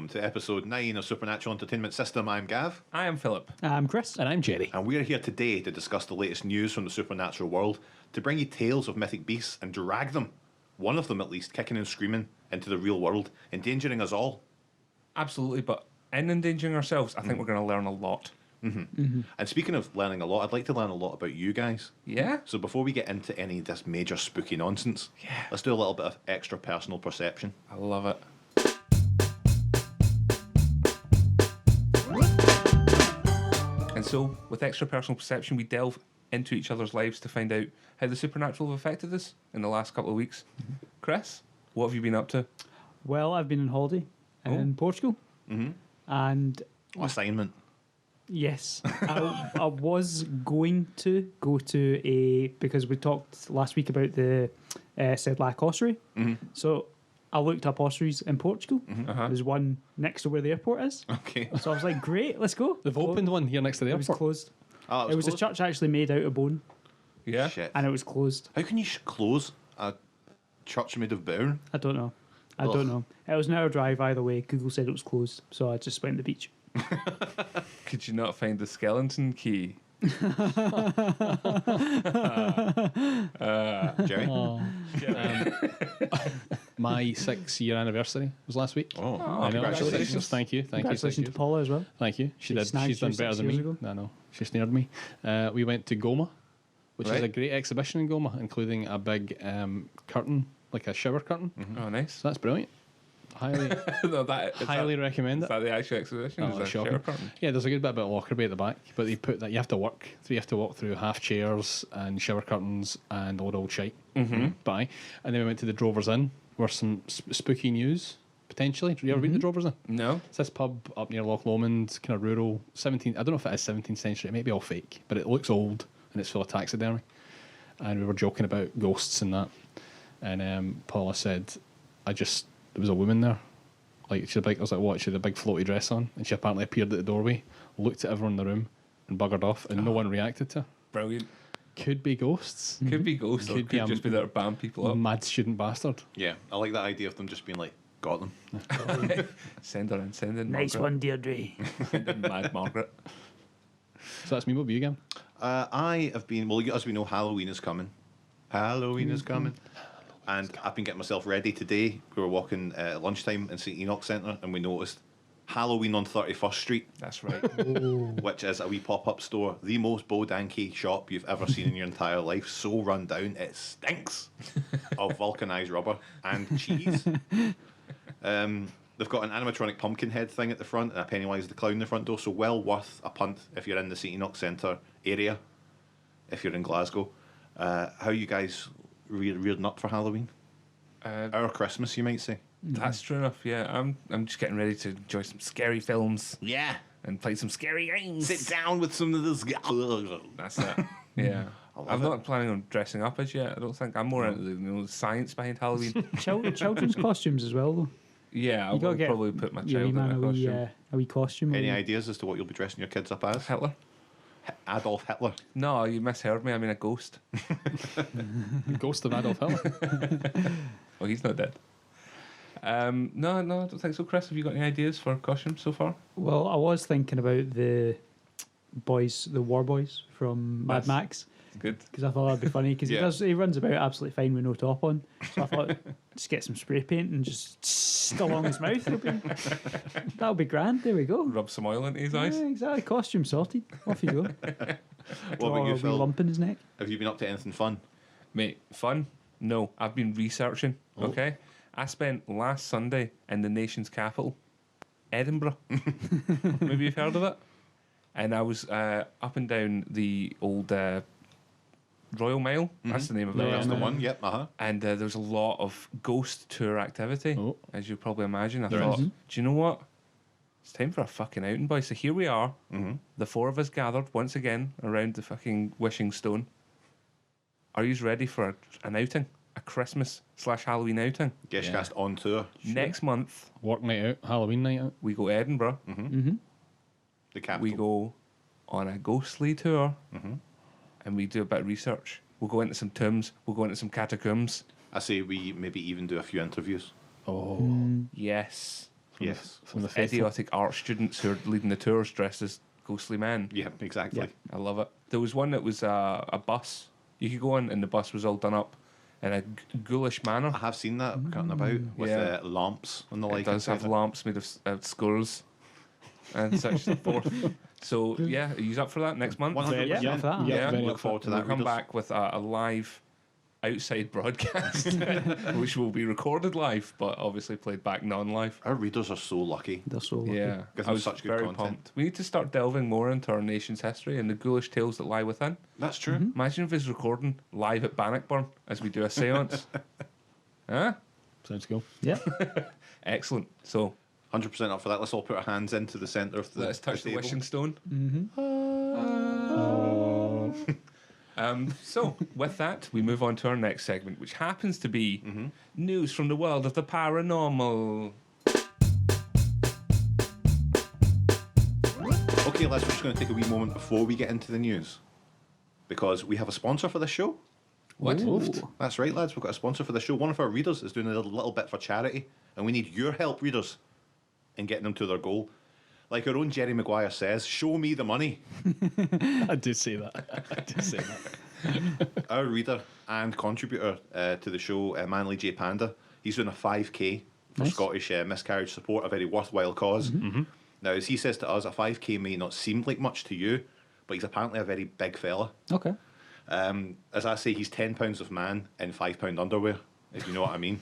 welcome to episode 9 of Supernatural Entertainment System. I'm Gav. I am Philip. I'm Chris. And I'm Jerry. And we're here today to discuss the latest news from the supernatural world, to bring you tales of mythic beasts and drag them, one of them at least, kicking and screaming into the real world, endangering us all. Absolutely, but in endangering ourselves, I think we're going to learn a lot. And speaking of learning a lot, I'd like to learn a lot about you guys. Yeah? So before we get into any of this major spooky nonsense, let's do a little bit of extra personal perception. I love it. And so, with extra personal perception, we delve into each other's lives to find out how the supernatural have affected us in the last couple of weeks. Chris, what have you been up to? Well, I've been on holiday in Portugal. And Assignment. yes, I was going to go to a, because we talked last week about the Sedlak ossuary. So I looked up ossuaries in Portugal. There's one next to where the airport is. Okay. So I was like, great, let's go. They've opened one here next to the It was airport. closed. Oh, It was a closed? church actually made out of bone, Yeah? Shit. and it was closed. How can you close a church made of bone? I don't know. I Ugh. don't know. It was an hour drive either way. Google said it was closed, so I just went to the beach. Could you not find the skeleton key? Jerry? My 6-year anniversary was last week. Oh, I know. congratulations. Thank you. Congratulations to Paula as well. Thank you. She She's snagged done you better 6 than years me. ago. I know. She snared me. We went to Goma, which is Right. a great exhibition in Goma, including a big curtain, like a shower curtain. Oh, nice. So that's brilliant. Highly, No, that, is highly that, recommend is it. that the actual exhibition? Oh, Is that it's shocking. shower curtain? Yeah, there's a good bit about locker bay at the back, but they put that you have to work. So you have to walk through half chairs and shower curtains and old shite. Bye. And then we went to the Drovers Inn, where some spooky news potentially. Have you ever been to the Drovers Inn? No? It's this pub up near Loch Lomond, kind of rural, 17. I don't know if it is 17th century. It may be all fake, but it looks old and it's full of taxidermy. And we were joking about ghosts and that. And Paula said, there was a woman there. Like she had a big, I was like, what? She had a big floaty dress on, and she apparently appeared at the doorway, looked at everyone in the room, and buggered off, and no one reacted to her. Brilliant. Could be ghosts. Could be ghosts, or Could could be just be there to bam people up. Mad student bastard. Yeah, I like that idea of them just being like, got them. Send her in, send in Nice Margaret. one, Deirdre. Send in Mad Margaret. So that's me. What about you again? I have been, well, as we know, Halloween is coming. Halloween is coming. And I've been getting myself ready today. We were walking at lunchtime in St. Enoch Centre, and we noticed Halloween on 31st Street, That's right. which is a wee pop-up store, the most bodanky shop you've ever seen in your entire life. So run down, it stinks of vulcanised rubber and cheese. They've got an animatronic pumpkin head thing at the front and a Pennywise the Clown in the front door, so well worth a punt if you're in the St. Enoch Centre area, if you're in Glasgow. How you guys rearing up for Halloween? Our Christmas, you might say. That's true enough, yeah. I'm just getting ready to enjoy some scary films Yeah. and play some scary games. Sit down with some of this. That's it. Yeah. I love I'm it. not planning on dressing up as yet. I don't think. I'm more into the science behind Halloween. Children's costumes as well, though. Yeah, I You gotta will get probably put my your child wee in man a costume. a wee costume. Any ideas as to what you'll be dressing your kids up as? Hitler? Adolf Hitler. No, you misheard me. I mean a ghost. Ghost of Adolf Hitler. Oh, he's not dead. No, I don't think so. Chris, have you got any ideas for costumes so far? Well, I was thinking about the war boys from Mad That's- Max, Good. because I thought that'd be funny, because Yeah. he runs about absolutely fine with no top on. So I thought, just get some spray paint and just along his mouth. That'll be grand. There we go. Rub some oil into his eyes. Yeah, exactly. Costume sorted. Off you go. What about Draw you, a wee Phil? lump in his neck. Have you been up to anything fun? Mate, fun? No, I've been researching. Oh. Okay, I spent last Sunday in the nation's capital, Edinburgh. Maybe you've heard of it. And I was up and down the old Royal Mile. That's the name of it. Yeah, That's the no. one. Yep. And there was a lot of ghost tour activity, Oh. as you probably imagine. I There thought, is. do you know what? It's time for a fucking outing, boys. So here we are, the four of us gathered once again around the fucking wishing stone. Are you ready for an outing? A Christmas/Halloween outing? Geshcast on tour. Next month, Work night out, Halloween night out. we go Edinburgh. The capital. We go on a ghostly tour, and we do a bit of research. We'll go into some tombs. We'll go into some catacombs. I say we maybe even do a few interviews. Oh, Yes. Yes. from the faithful. idiotic art students who are leading the tours dressed as ghostly men. Yeah, exactly. I love it. There was one that was a bus. You could go on, and the bus was all done up in a ghoulish manner. I have seen that cutting about with Yeah. lamps and the It like. does have inside it. lamps made of skulls and such and forth. So yeah, are you up for that next month? 100%. Yeah, for that. Yeah, very look up for forward to We'll that. come readers. back with a live outside broadcast, which will be recorded live, but obviously played back non-live. Our readers are so lucky. They're so lucky. Yeah, Give I them was such good very content. pumped. We need to start delving more into our nation's history and the ghoulish tales that lie within. That's true. Imagine if it's recording live at Bannockburn as we do a séance. Huh? Sounds cool. Yeah. Excellent. So 100% up for that. Let's all put our hands into the centre of the let's touch the table. wishing stone. Oh. So, with that, we move on to our next segment, which happens to be news from the world of the paranormal. Okay, lads, we're just going to take a wee moment before we get into the news. Because we have a sponsor for this show. What? Ooh. That's right, lads. We've got a sponsor for the show. One of our readers is doing a little bit for charity, and we need your help, readers, in getting them to their goal. Like our own Jerry Maguire says, show me the money. I did say that. I did say that. Our reader and contributor to the show, Manly J Panda, he's doing a 5K for Nice. Scottish miscarriage support, a very worthwhile cause. Now, as he says to us, a 5K may not seem like much to you, but he's apparently a very big fella. Okay. As I say, he's £10 of man in £5 underwear, if you know what I mean.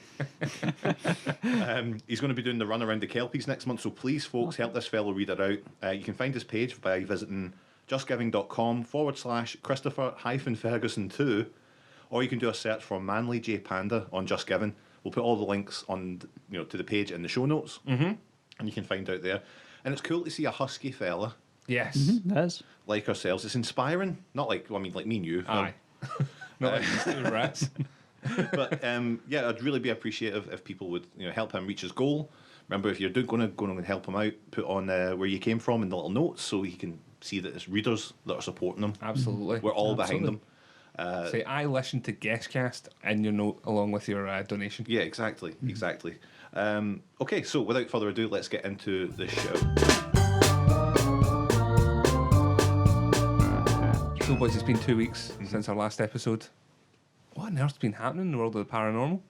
He's going to be doing the run around the Kelpies next month, so please, folks, help this fellow reader out. You can find his page by visiting justgiving.com/Christopher-Ferguson2, or you can do a search for Manly J Panda on Just Giving. We'll put all the links on, to the page in the show notes, and you can find out there. And it's cool to see a husky fella Yes. That is. like ourselves. It's inspiring, not like like me and you. Aye. Not like these two rats. But yeah, I'd really be appreciative if people would help him reach his goal. Remember, if you're going to help him out, put on where you came from in the little notes so he can see that it's readers that are supporting him. Absolutely. We're all behind Absolutely. them. Say, I listened to Geshcast in your note along with your donation. Yeah, exactly, exactly. Okay, so without further ado, let's get into the show. So, boys, it's been 2 weeks since our last episode. What on earth's been happening in the world of the paranormal?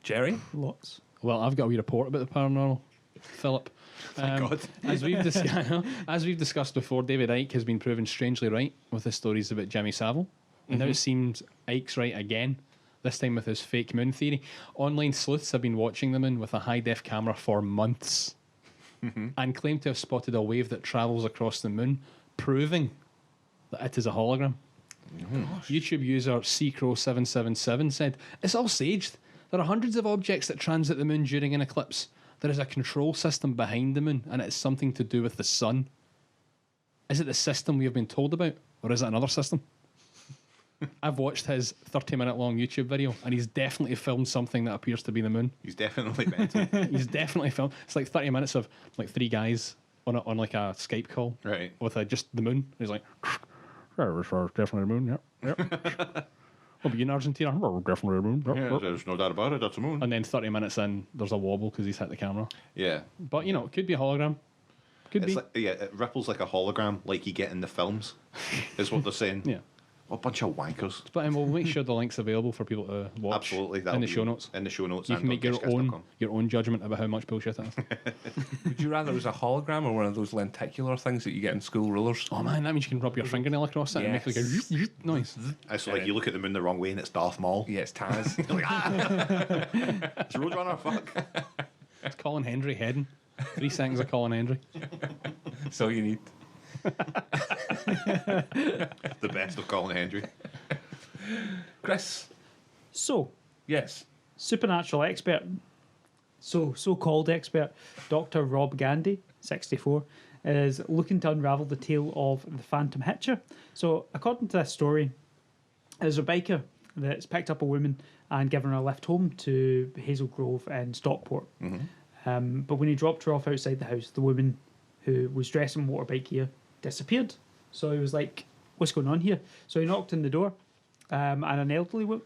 Jerry? Lots. Well, I've got a wee report about the paranormal, Philip. God. As we've discussed before, David Icke has been proven strangely right with his stories about Jimmy Savile. And now it seems Icke's right again, this time with his fake moon theory. Online sleuths have been watching the moon with a high-def camera for months and claim to have spotted a wave that travels across the moon, proving that it is a hologram. YouTube user Crow777 said, "It's all staged. There are hundreds of objects that transit the moon during an eclipse. There is a control system behind the moon, and it's something to do with the sun. Is it the system we have been told about, or is it another system?" I've watched his 30-minute long YouTube video, and he's definitely filmed something that appears to be the moon. He's definitely mental. He's definitely filmed. It's like 30 minutes of like three guys on like a Skype call, Right. with just the moon. He's like, "Yeah, it's definitely the moon. Yeah. I'll be in Argentina. Oh, definitely the moon. Yep, Yeah, yep." there's no doubt about it. That's a moon. And then 30 minutes in, there's a wobble because he's hit the camera. Yeah. But it could be a hologram. Could It's be. like, yeah, it ripples like a hologram, like you get in the films, is what they're saying. Yeah. A bunch of wankers. But we'll make sure the link's available for people to watch. Absolutely. In that'll the be show notes. In the show notes. You and can make on your geshcast.com. own judgment about how much bullshit it is. Would you rather it was a hologram or one of those lenticular things that you get in school rulers? Oh man, that means you can rub your fingernail across it and make like a Yes. noise. So like you look at the moon the wrong way and it's Darth Maul. Yeah, it's Taz. You're like, it's Roadrunner, fuck. It's Colin Hendry heading. 3 seconds of Colin Hendry. That's all you need. The best of Colin Hendry. Chris? So, Yes. supernatural expert, so-called expert, Dr. Rob Gandy, 64, is looking to unravel the tale of the Phantom Hitcher. So, according to this story, there's a biker that's picked up a woman and given her a lift home to Hazel Grove in Stockport. But when he dropped her off outside the house, the woman who was dressed in motorbike gear disappeared. So he was like, what's going on here? So he knocked on the door, and an elderly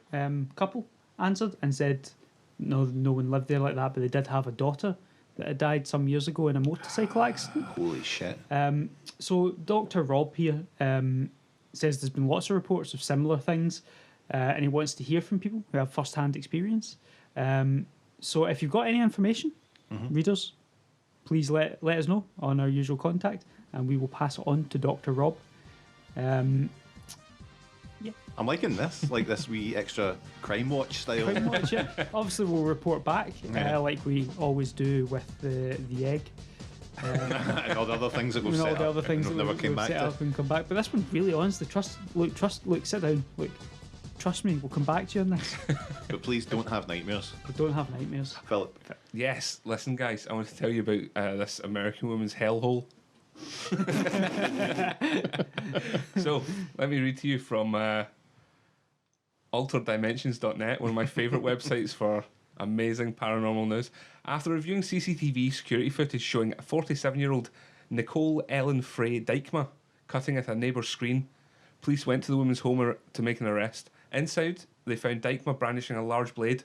couple answered and said no one lived there like that, but they did have a daughter that had died some years ago in a motorcycle accident. Holy shit. So Dr. Rob here says there's been lots of reports of similar things, and he wants to hear from people who have first-hand experience. So if you've got any information, readers, please let us know on our usual contact, and we will pass it on to Dr. Rob. I'm liking this, like this wee extra crime watch style. Pretty much, yeah. Obviously, we'll report back Yeah. like we always do with the egg. And all the other things that we've And all set the up other things and that we've never we've came back set to. up and come back. But this one, really, honestly, look, sit down. Look, trust me, we'll come back to you on this. But please don't have nightmares. We don't have nightmares. Philip, Yes, listen, guys, I want to tell you about this American woman's hellhole. So, let me read to you from altereddimensions.net, one of my favourite websites for amazing paranormal news. After reviewing CCTV security footage showing a 47-year-old Nicole Ellen Frey Dykema cutting at a neighbour's screen, police went to the woman's home to make an arrest. Inside, they found Dykema brandishing a large blade,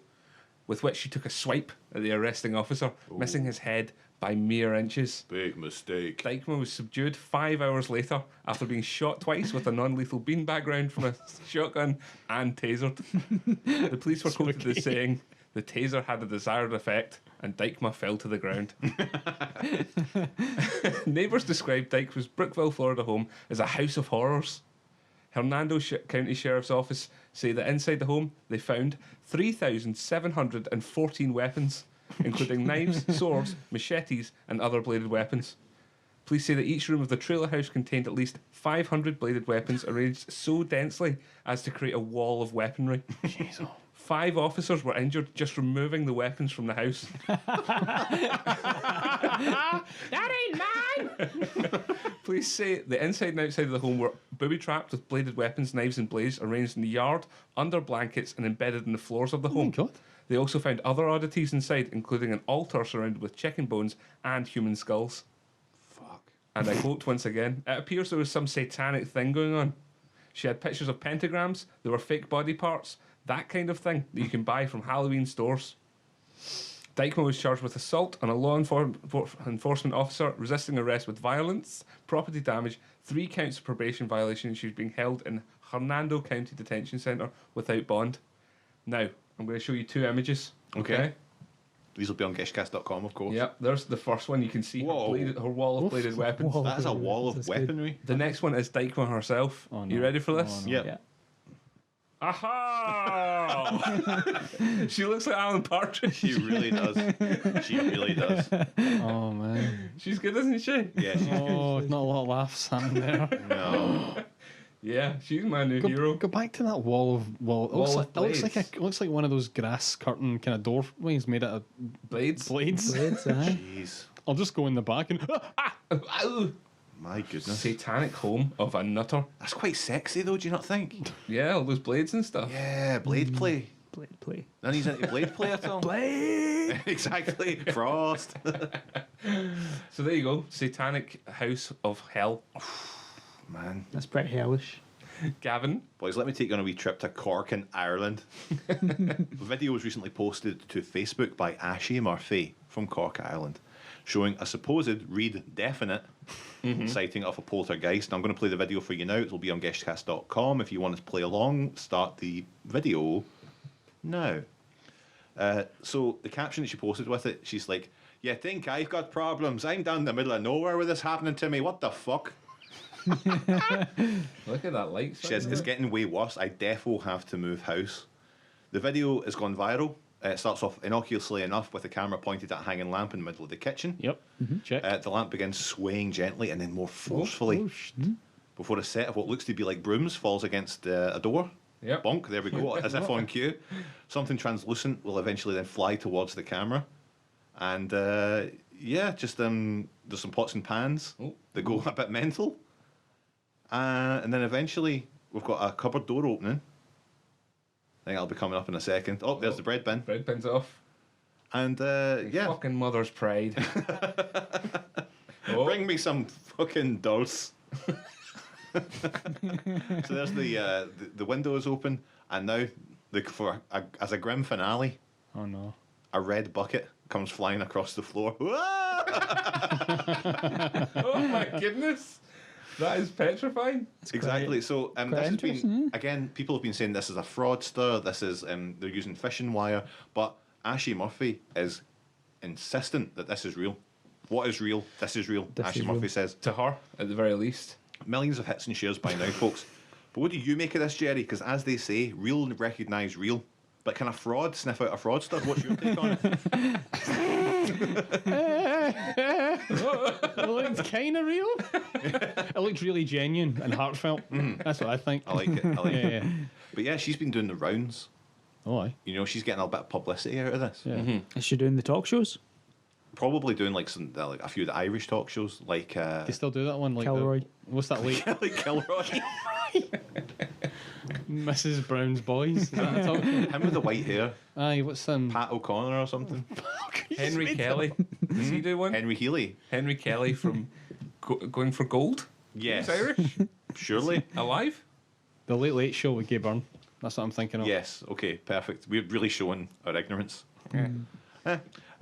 with which she took a swipe at the arresting officer, missing his head by mere inches. big mistake. Dykema was subdued 5 hours later after being shot twice with a non-lethal beanbag round from a shotgun and tasered. The police were quoted as saying the taser had the desired effect and Dykema fell to the ground. Neighbours described Dykema's Brookville, Florida home as a house of horrors. Hernando County Sheriff's Office say that inside the home they found 3,714 weapons, including knives, swords, machetes, and other bladed weapons. Police say that each room of the trailer house contained at least 500 bladed weapons arranged so densely as to create a wall of weaponry. 5 officers were injured just removing the weapons from the house. That ain't mine! Police say the inside and outside of the home were booby-trapped with bladed weapons, knives and blades arranged in the yard, under blankets and embedded in the floors of the home. God. They also found other oddities inside, including an altar surrounded with chicken bones and human skulls. Fuck. And I quote once again, it appears there was some satanic thing going on. She had pictures of pentagrams, there were fake body parts, that kind of thing that you can buy from Halloween stores. Dykema was charged with assault on a law enforcement officer, resisting arrest with violence, property damage, 3 counts of probation violation. She was being held in Hernando County Detention Centre without bond. Now, I'm going to show you 2 images. Okay. These will be on geshcast.com, of course. Yep, there's the first one. You can see her wall of bladed weapons. Wall. That is a wall of That's good. weaponry. The next one is Dykema herself. Oh, no. You ready for this? Oh, no. Yep. Yeah. Aha! She looks like Alan Partridge. She really does. She really does. Oh, man. She's good, isn't she? Yeah, she's Oh, not a lot of laughs happening there. no. Yeah, she's my new hero. Go back to that wall of it looks like one of those grass curtain kind of doorways made out of Blades. blades. Blades, aye. Jeez. I'll just go in the back and Ow! My goodness. Satanic home of a nutter. That's quite sexy, though, do you not think? Yeah, all those blades and stuff. Yeah, blade play. Blade play. None of he's into blade play at all. Blade. Exactly. Frost. So there you go. Satanic house of hell. Man. That's pretty hellish. Gavin. Boys, let me take you on a wee trip to Cork in Ireland. The video was recently posted to Facebook by Ashley Murphy from Cork, Ireland, showing a supposed read definite sighting of a poltergeist. Now, I'm going to play the video for you now. It'll be on geshcast.com. If you want to play along, start the video now. So the caption that she posted with it, she's like, "You think I've got problems? I'm down in the middle of nowhere with this happening to me. What the fuck?" Look at that light. She says, "It's getting way worse. I defo have to move house." The video has gone viral. It starts off innocuously enough with the camera pointed at a hanging lamp in the middle of the kitchen. Yep. Check. The lamp begins swaying gently and then more forcefully before a set of what looks to be like brooms falls against a door. Yep. Bonk, there we go, as if on cue. Something translucent will eventually then fly towards the camera. And there's some pots and pans that go a bit mental. And then eventually we've got a cupboard door opening. I think I'll be coming up in a second. Oh, there's the bread bin. Bread pin's off. And Fucking mother's pride. bring me some fucking dulse. So there's the window is open, and now as a grim finale, Oh no. a red bucket comes flying across the floor. Oh my goodness. That is petrifying. Exactly. So quite this has been interesting, again. People have been saying this is a fraudster. This is they're using fishing wire. But Ashley Murphy is insistent that this is real. What is real? This is real. This Ashley is Murphy real. says To her, at the very least. millions of hits and shares by now, folks. But what do you make of this, Jerry? Because as they say, real recognise real. But can a fraud sniff out a fraudster? What's your take on it? It looked kind of real. It looked really genuine and heartfelt. That's what I think. I like it. I like it. Yeah. But yeah, she's been doing the rounds. Oh, aye. You know, she's getting a bit of publicity out of this. Yeah. Is she doing the talk shows? Probably doing like some like a few of the Irish talk shows, like They still do that one, like Kilroy. what's that late? like Kilroy. Mrs. Brown's Boys. Is that a talk show? Him with the white hair, Aye, what's Pat O'Connor or something. Henry Kelly. Does he do one? Henry Healy. Henry Kelly from Going for Gold? Yes. He's Irish? Surely. Alive? The Late Late Show with Gay Byrne. That's what I'm thinking of. Yes. Okay. Perfect. We're really showing our ignorance. Yeah.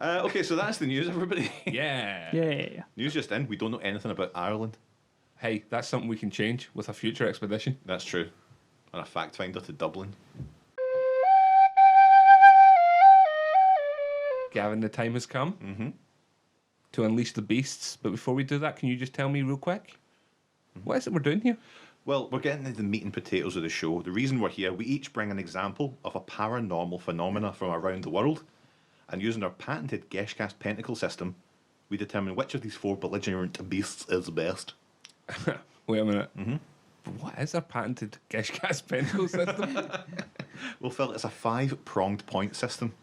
Okay, so that's the news, everybody. Yeah. Yeah. News just in. We don't know anything about Ireland. Hey, that's something we can change with a future expedition. That's true. And a fact finder to Dublin. Gavin, the time has come to unleash the beasts. But before we do that, can you just tell me real quick? What is it we're doing here? Well, we're getting into the meat and potatoes of the show. The reason we're here, we each bring an example of a paranormal phenomena from around the world. And using our patented geshcast pentacle system, we determine which of these 4 belligerent beasts is best. Wait a minute. What is our patented geshcast pentacle system? Well, Phil, it's a 5-pronged point system,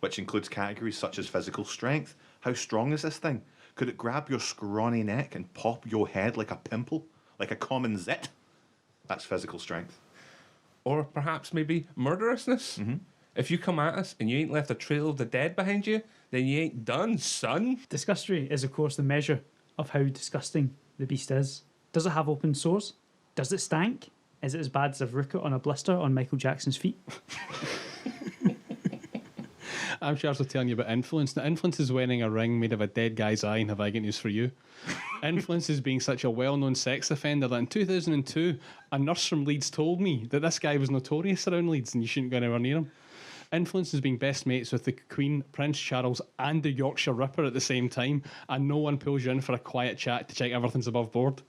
which includes categories such as physical strength. How strong is this thing? Could it grab your scrawny neck and pop your head like a pimple? Like a common zit? That's physical strength. Or perhaps maybe murderousness? If you come at us and you ain't left a trail of the dead behind you, then you ain't done, son. Disgustery is, of course, the measure of how disgusting the beast is. Does it have open sores? Does it stank? Is it as bad as a rocket on a blister on Michael Jackson's feet? I'm sure I was telling you about influence. Now, influence is wearing a ring made of a dead guy's eye, and have I got news for you? Influence is being such a well-known sex offender that in 2002, a nurse from Leeds told me that this guy was notorious around Leeds and you shouldn't go anywhere near him. Influence is being best mates with the Queen, Prince Charles, and the Yorkshire Ripper at the same time, and no one pulls you in for a quiet chat to check everything's above board.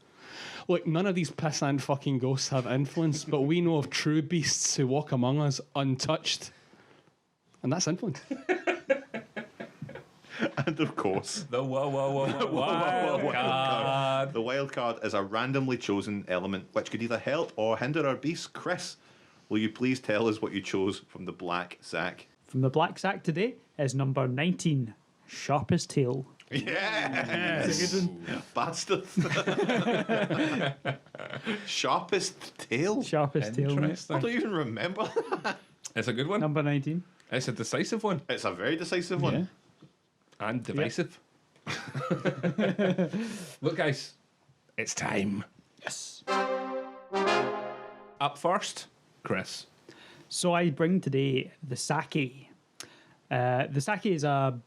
Look, none of these pissant fucking ghosts have influence, but we know of true beasts who walk among us untouched. And that's influence. And of course, The wild card. the wild card is a randomly chosen element which could either help or hinder our beast. Chris, will you please tell us what you chose from the black sack? From the black sack today is number 19, Sharpest Tail. Yes! Bastard. Sharpest tail? Sharpest Tail, mate. I Interesting. don't even remember. It's a good one. Number 19. It's a decisive one. It's a very decisive one. And divisive. Look, guys, it's time. Yes. Up first, Chris. So I bring today the sake. The sake is a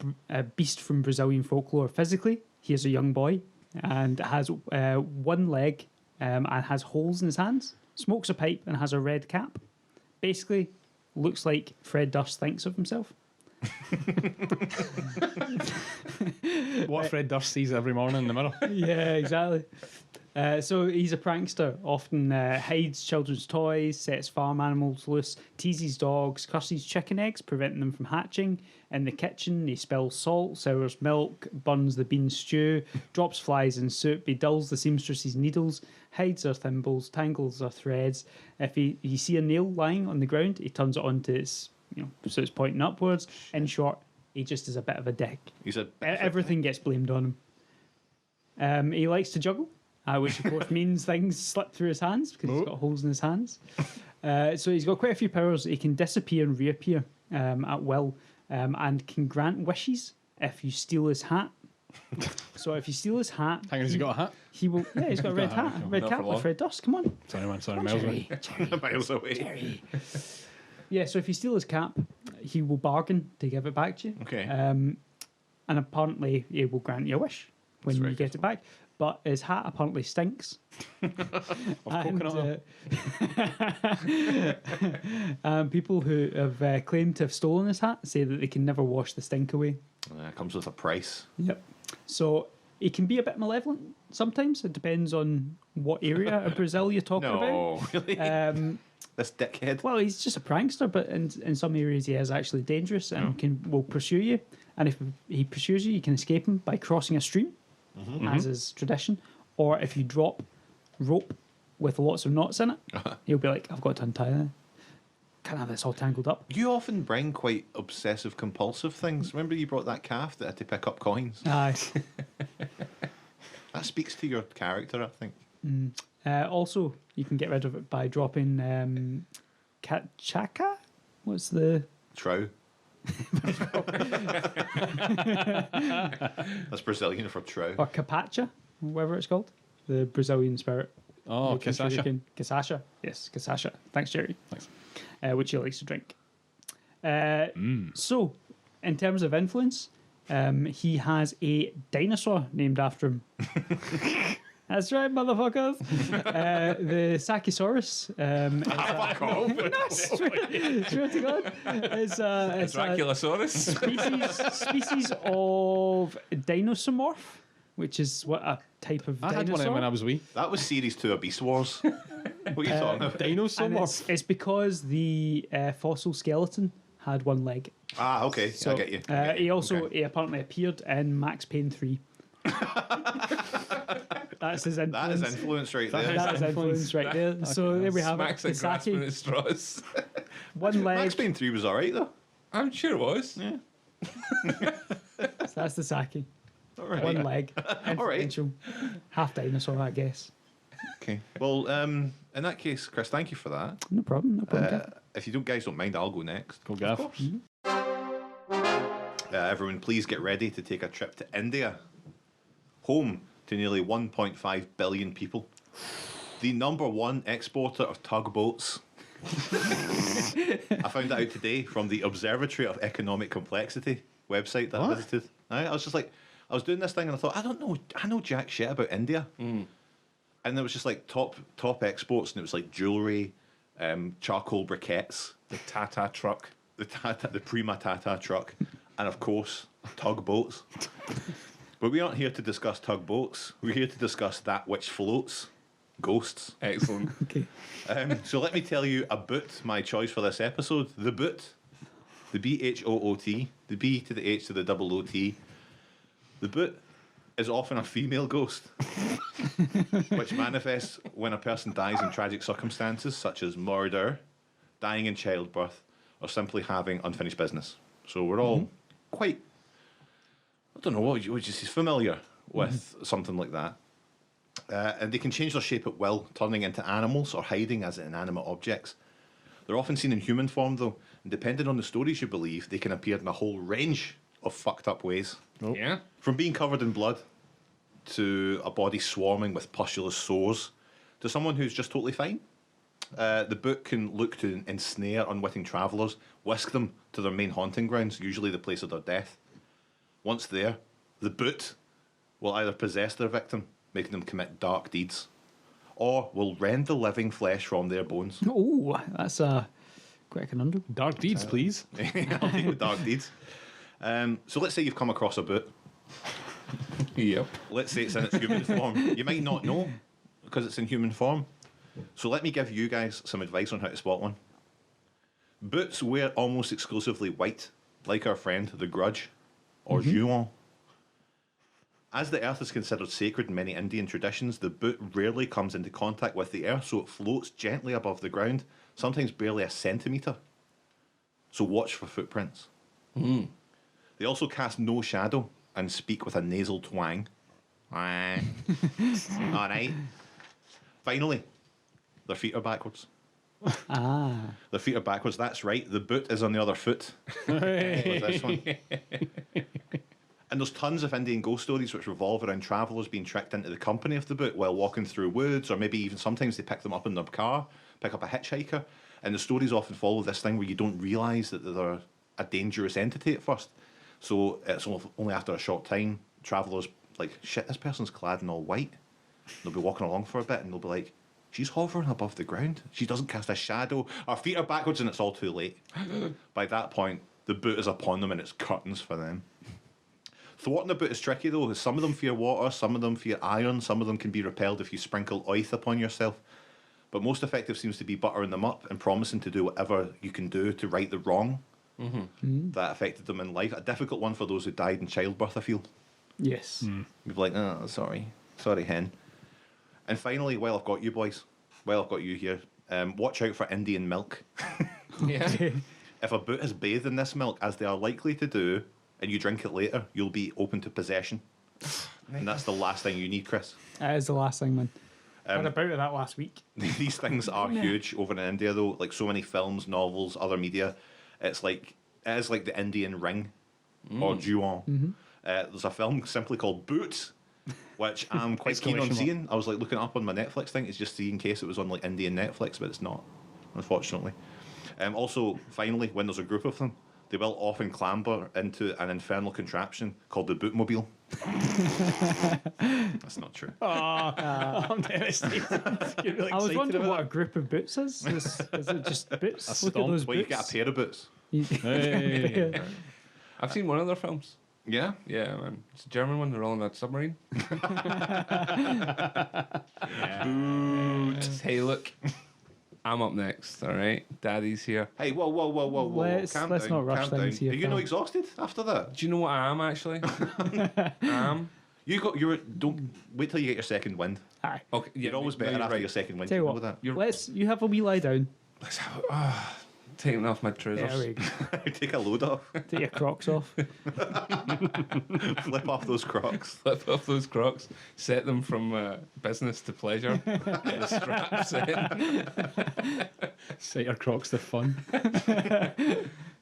beast from Brazilian folklore. Physically, he is a young boy and has one leg and has holes in his hands, smokes a pipe and has a red cap. Basically, looks like Fred Durst thinks of himself. What Fred Durst sees every morning in the mirror. Yeah, exactly. So he's a prankster, often hides children's toys, sets farm animals loose, teases dogs, curses chicken eggs, preventing them from hatching. In the kitchen, he spills salt, sours milk, burns the bean stew, drops flies in soup, he dulls the seamstress's needles, hides her thimbles, tangles her threads. If you see a nail lying on the ground, he turns it onto its, so it's pointing upwards. In short, he just is a bit of a dick. He's a Everything gets blamed on him. He likes to juggle, which of course means things slip through his hands because he's got holes in his hands. So he's got quite a few powers. He can disappear and reappear at will, and can grant wishes if you steal his hat. So if you steal his hat, Hang on, has he got a hat? he will. Yeah, he's got a red hat, red Not cap for with long. Fred Durst. Come on, Sorry, man. Sorry, Come on, miles away. Jerry. miles away. Jerry. Yeah, so if you steal his cap, he will bargain to give it back to you. Okay. And apparently he will grant you a wish when That's you very get it back. But his hat apparently stinks. coconut And people who have claimed to have stolen his hat say that they can never wash the stink away. It comes with a price. Yep. So he can be a bit malevolent sometimes. It depends on what area of Brazil you're talking about. No, really? This dickhead. Well, he's just a prankster, but in some areas he is actually dangerous and will pursue you. And if he pursues you, you can escape him by crossing a stream, as is tradition. Or if you drop rope with lots of knots in it, he'll be like, I've got to untie that. Can't have this all tangled up. You often bring quite obsessive compulsive things. Remember you brought that calf that had to pick up coins? Aye. That speaks to your character, I think. Also, you can get rid of it by dropping Chaka? What's the... Trow. That's Brazilian for trow. Or Capacha, whatever it's called. The Brazilian spirit. Oh, Making sure you Casacha. can- Casacha. Yes, Casacha. Thanks, Jerry. Thanks. Which he likes to drink. So, in terms of influence, he has a dinosaur named after him. That's right, motherfuckers. The Sakisaurus. Fuck off. Swear to God. It's a Draculasaurus. species of dinosaur, which is what a type of I dinosaur. had one of them when I was wee. That was series 2 of Beast Wars. What are you talking about? Dinosaur And morph. it's because the fossil skeleton had one leg. Ah, okay. So I get you. I get you. he also Okay. he apparently appeared in Max Payne 3. That's his That influence. is influence right there. That is influence right there. So there we have Smacks it. at grasping Kisaki, at straws. one leg. Max Payne 3 was alright though. I'm sure it was. Yeah. So that's the Saki. Alright. One leg. Alright. Influential. Half dinosaur, I guess. Okay. Well, in that case, Chris, thank you for that. No problem. No problem. Kev. If you guys don't mind, I'll go next. Go gaff. Everyone, please get ready to take a trip to India, home to nearly 1.5 billion people. The #1 exporter of tugboats. I found that out today from the Observatory of Economic Complexity website that I What? visited. I was just like, I was doing this thing and I thought, I know jack shit about India. And there was just like top exports, and it was like jewelry, charcoal briquettes, The Tata truck. the Prima Tata truck, and of course tugboats. But we aren't here to discuss tugboats. We're here to discuss that which floats, ghosts. Excellent. Okay. So let me tell you about my choice for this episode. The boot, the BHOOT, the B to the H to the double OT. The boot is often a female ghost, which manifests when a person dies in tragic circumstances such as murder, dying in childbirth, or simply having unfinished business. So we're all quite, I don't know, what would you say, familiar with something like that. And they can change their shape at will, turning into animals or hiding as inanimate objects. They're often seen in human form, though, and depending on the stories you believe, they can appear in a whole range of fucked up ways. Yeah. From being covered in blood, to a body swarming with pustulous sores, to someone who's just totally fine. The book can look to ensnare unwitting travellers, whisk them to their main haunting grounds, usually the place of their death. Once there, the boot will either possess their victim, making them commit dark deeds, or will rend the living flesh from their bones. Oh, that's quite a conundrum. Dark deeds, please. I'll deal with dark deeds. So let's say you've come across a boot. Yep. Let's say it's in its human form. You might not know because it's in human form. So let me give you guys some advice on how to spot one. Boots wear almost exclusively white, like our friend the Grudge, or Juon. As the earth is considered sacred in many Indian traditions, the boot rarely comes into contact with the earth, so it floats gently above the ground, sometimes barely a centimetre. So watch for footprints. They also cast no shadow and speak with a nasal twang. Alright. Finally, their feet are backwards. Ah. Their feet are backwards, that's right. The boot is on the other foot. With this one. And there's tons of Indian ghost stories which revolve around travellers being tricked into the company of the boot while walking through woods, or maybe even sometimes they pick them up in their car, pick up a hitchhiker. And the stories often follow this thing where you don't realise that they're a dangerous entity at first. So it's only after a short time, travellers like, shit, this person's clad in all white. They'll be walking along for a bit and they'll be like, she's hovering above the ground. She doesn't cast a shadow. Her feet are backwards and it's all too late. By that point, the boot is upon them and it's curtains for them. Thwarting a boot is tricky though. Some of them fear water, some of them fear iron, some of them can be repelled if you sprinkle oath upon yourself. But most effective seems to be buttering them up and promising to do whatever you can do to right the wrong that affected them in life. A difficult one for those who died in childbirth, I feel. Yes. You'd be like, oh, sorry, hen. And finally, while I've got you boys, while I've got you here, watch out for Indian milk. Yeah. If a boot has bathed in this milk, as they are likely to do, and you drink it later, you'll be open to possession. And that's the last thing you need, Chris. That is the last thing, man. I had a bout of that last week. These things are huge over in India, though. Like so many films, novels, other media. It is like the Indian Ring or Ju-on. There's a film simply called Boots, which I'm quite keen on seeing. I was like looking it up on my Netflix thing. It's just see in case it was on like Indian Netflix, but it's not, unfortunately. Also, finally, when there's a group of them, they will often clamber into an infernal contraption called the Bootmobile. That's not true. I'm devastated. You're really I was excited wondering about what a group of boots is. Is it just boots? Look at those Well, you boots. get a pair of boots. Hey. I've seen one of their films. Yeah? Yeah, man. It's a German one. They're all in that submarine. Boots. Hey, look. I'm up next, all right? Daddy's here. Hey, whoa. Let's Calm not down, rush calm down. things here, Are you pal. not exhausted after that? Do you know what I am, actually? I am. Don't wait till you get your second wind. Aye. Okay, yeah, You're always no, better you're after right. your second wind. Tell you You know what, that. you have a wee lie down. Let's have taking off my trousers. There we go. Take a load off. Take your Crocs off. Flip off those Crocs. Flip off those Crocs, set them from business to pleasure. Get the straps in. Set your Crocs to fun.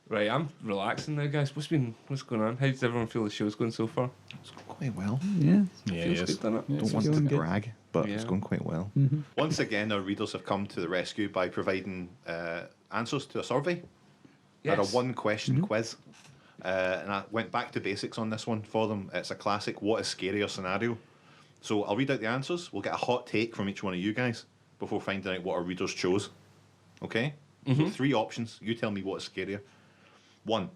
Right, I'm relaxing now, guys. What's going on? How does everyone feel the show's going so far? It's going quite well. Yeah. Yeah, Feels yes. good, doesn't it? Yeah, Don't want feeling to good. brag, but it's Yeah. going quite well. Once again, our readers have come to the rescue by providing answers to a survey. We had a one-question quiz. And I went back to basics on this one for them. It's a classic what is scarier scenario. So I'll read out the answers. We'll get a hot take from each one of you guys before finding out what our readers chose. Okay? So 3 options. You tell me what is scarier. 1.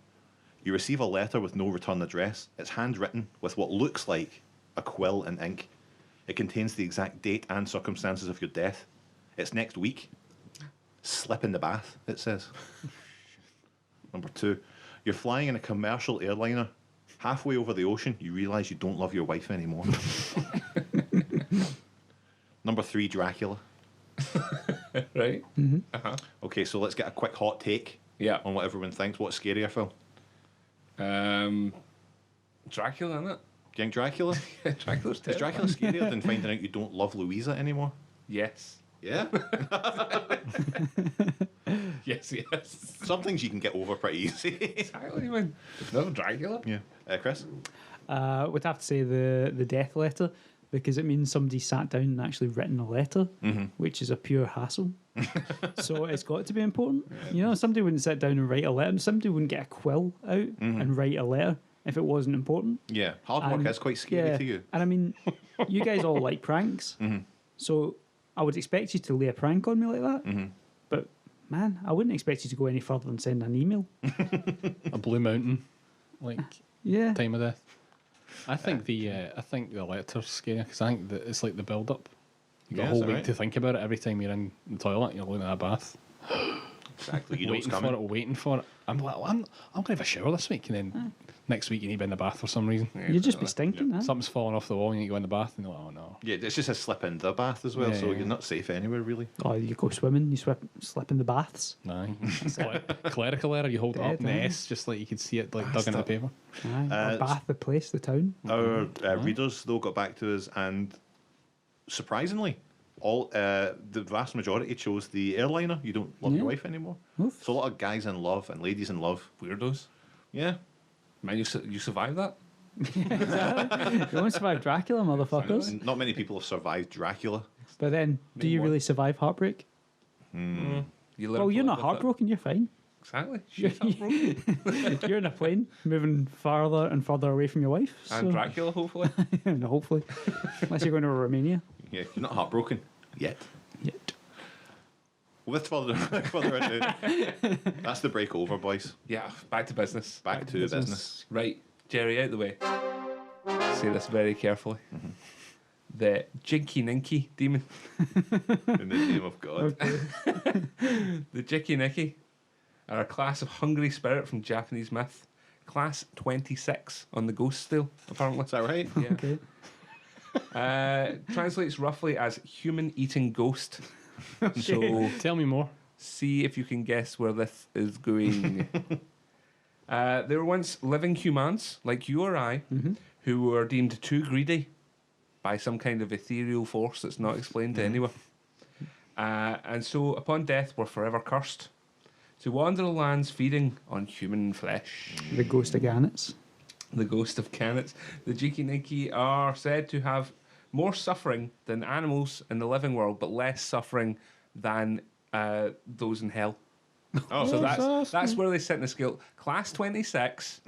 You receive a letter with no return address. It's handwritten with what looks like a quill and ink. It contains the exact date and circumstances of your death. It's next week. Slip in the bath, it says. Number 2. You're flying in a commercial airliner. Halfway over the ocean, you realise you don't love your wife anymore. Number 3, Dracula. Right? Okay, so let's get a quick hot take Yeah. on what everyone thinks. What's scarier, Phil? Dracula, isn't it? Do you think Dracula? Dracula's Is Dracula scarier than finding out you don't love Louisa anymore? Yes. Yeah? Yes. Some things you can get over pretty easy. Exactly, man. It's not a Dracula. Yeah. Chris? Would have to say the death letter, because it means somebody sat down and actually written a letter, which is a pure hassle. So it's got to be important. You know, somebody wouldn't sit down and write a letter. Somebody wouldn't get a quill out and write a letter if it wasn't important. Yeah. Hard work And- is quite scary to you. And I mean, you guys all like pranks, so I would expect you to lay a prank on me like that. But man, I wouldn't expect you to go any further than send an email. A Blue Mountain, like Yeah. time of death. I think the letter's scary because I think that it's like the build up. You got Yeah, a whole is that week right? to think about it every time you're in the toilet. You're looking at a bath, Exactly. You know what's waiting for coming. it, waiting for it. I'm like, well, I'm gonna have a shower this week, and then next week you need to be in the bath for some reason. You'd just be stinking, huh? Something's falling off the wall, and you need to go in the bath, and you're like, oh no. Yeah, it's just a slip into the bath as well, Yeah, so yeah. you're not safe anywhere, really. Oh, you go swimming, you slip in the baths. Aye. Clerical error, you hold it up in the Dead, S just like you could see it like dug into the paper. Aye. Or Bath, the place, the town. Our readers, though, got back to us, and surprisingly, all the vast majority chose the airliner. You don't love your Yeah. wife anymore. Oof. So a lot of guys in love and ladies in love. Weirdos. Yeah. Man, you survived that? You won't survive Dracula, motherfuckers. And not many people have survived Dracula. But then, do you one. really survive heartbreak? You learn Well, to you're live not with it. heartbroken, you're fine. Exactly. Shut up, bro. You're in a plane, moving farther and further away from your wife. And So, Dracula, hopefully. no, hopefully, unless you're going to Romania. Yeah, you're not heartbroken yet. Yet. With further ado, that's the break over, boys. Yeah, back to business. Back to business. Right, Jerry, out the way. Say this very carefully. The Jinky Ninky demon. In the name of God. The Jinky Ninky are a class of hungry spirit from Japanese myth. Class 26 on the ghost scale, apparently. Is that right? Yeah. Okay. Translates roughly as human eating ghost. So Tell me more. see if you can guess where this is going. They were once living humans, like you or I, who were deemed too greedy by some kind of ethereal force that's not explained to anyone. And so, upon death, were forever cursed to wander the lands feeding on human flesh. The ghost of Gannets. The ghost of Canets. The Jikiniki are said to have more suffering than animals in the living world, but less suffering than those in hell. Oh, So that's where they sit in the scale. Class 26,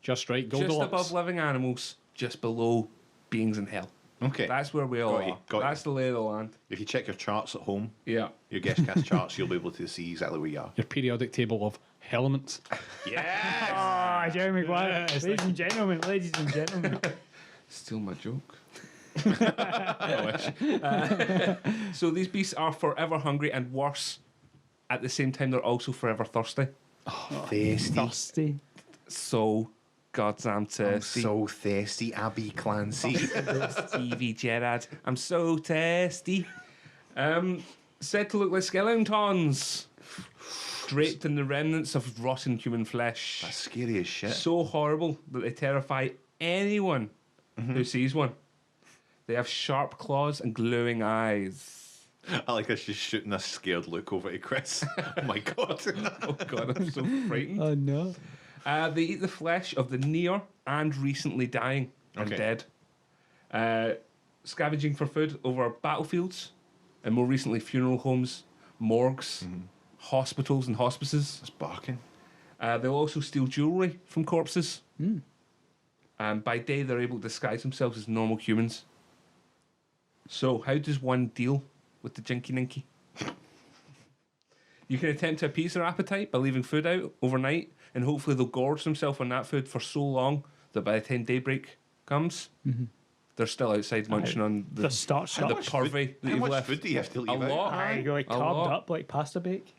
Just right. just Goldilocks. above living animals, just below beings in hell. okay. That's where we all Got you, are. got you. That's the lay of the land. If you check your charts at home, Yeah. your geshcast charts, you'll be able to see exactly where you are. Your periodic table of elements. Yes! Ah, Jeremy Maguire. Yes. Ladies and gentlemen. Still my joke. I wish. So these beasts are forever hungry and worse. At the same time, they're also forever thirsty. Thirsty. Thirsty. So goddamn I'm thirsty. so thirsty, Abby Clancy. Stevie Gerrard. I'm so thirsty. Said to look like skeletons, draped in the remnants of rotten human flesh. That's scary as shit. So horrible that they terrify anyone who sees one. They have sharp claws and glowing eyes. I like us just shooting a scared look over to Chris. Oh my God. Oh god, I'm so frightened. Oh no. They eat the flesh of the near and recently dying and Okay. dead. Scavenging for food over battlefields and more recently funeral homes, morgues, hospitals and hospices. It's barking. They'll also steal jewellery from corpses. And by day they're able to disguise themselves as normal humans. So how does one deal with the Jinky Ninky? You can attempt to appease their appetite by leaving food out overnight, and hopefully they'll gorge themselves on that food for so long that by the time daybreak comes, they're still outside munching on the starch the stuff. purvey that How you've much left. food do you have to leave A out? lot. I go like A carved lot. up like pasta bake.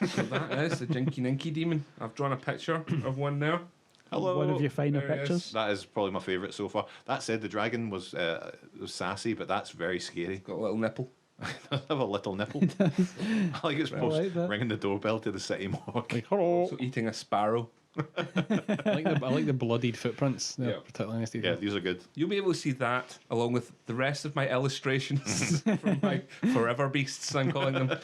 So that is the Jinky Ninky demon. I've drawn a picture of one there. Hello. One of your finer There it is. pictures. That is probably my favourite so far. That said, the dragon was sassy, but that's very scary. Got a little nipple. Does have a little nipple. I like it's post like that. ringing the doorbell to the city morgue. Like, hello. Also eating a sparrow. I like the bloodied footprints. They're Yeah. particularly nice to Yeah, see. these are good. You'll be able to see that along with the rest of my illustrations from my forever beasts, I'm calling them,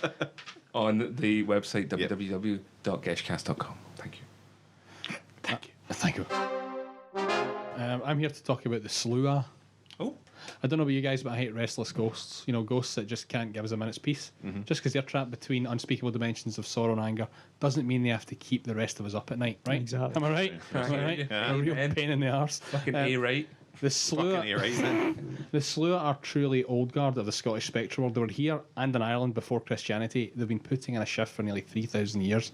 on the website Yep. www.geshcast.com. Thank you. Thank you. I'm here to talk about the Slua. Oh, I don't know about you guys, but I hate restless ghosts. You know, ghosts that just can't give us a minute's peace. Just because they're trapped between unspeakable dimensions of sorrow and anger doesn't mean they have to keep the rest of us up at night, right? Exactly. Am I right? Yeah. Am I right? Yeah. A real Amen. pain in the arse. fucking A right. The Fucking Slua, A right, man. the Slua are truly old guard of the Scottish spectral world. They were here and in Ireland before Christianity. They've been putting in a shift for nearly 3,000 years.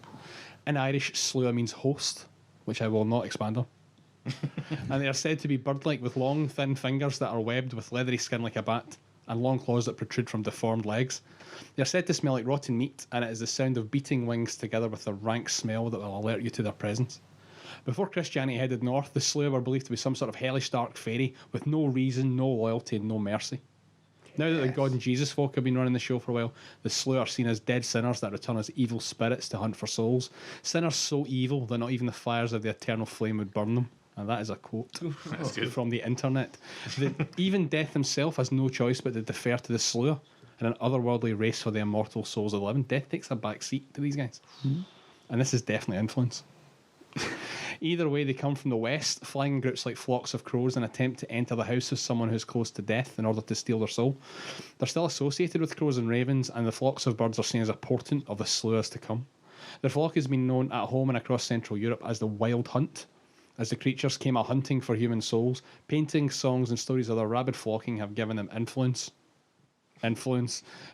In Irish, Slua means host, which I will not expand on. And they are said to be bird-like with long, thin fingers that are webbed with leathery skin like a bat and long claws that protrude from deformed legs. They are said to smell like rotten meat, and it is the sound of beating wings together with a rank smell that will alert you to their presence. Before Christianity headed north, the Slua were believed to be some sort of hellish dark fairy with no reason, no loyalty, and no mercy. Now that the God and Jesus folk have been running the show for a while, the Slua are seen as dead sinners that return as evil spirits to hunt for souls. Sinners so evil that not even the fires of the eternal flame would burn them. And that is a quote good. from the internet. Even death himself has no choice but to defer to the Slua in an otherworldly race for the immortal souls of the living. Death takes a back seat to these guys. And this is definitely influence. Either way, they come from the west, flying in groups like flocks of crows and attempt to enter the house of someone who's close to death in order to steal their soul. They're still associated with crows and ravens, and the flocks of birds are seen as a portent of the Sluas to come. The flock has been known at home and across Central Europe as the Wild Hunt, as the creatures came a hunting for human souls. Paintings, songs, and stories of their rabid flocking have given them influence.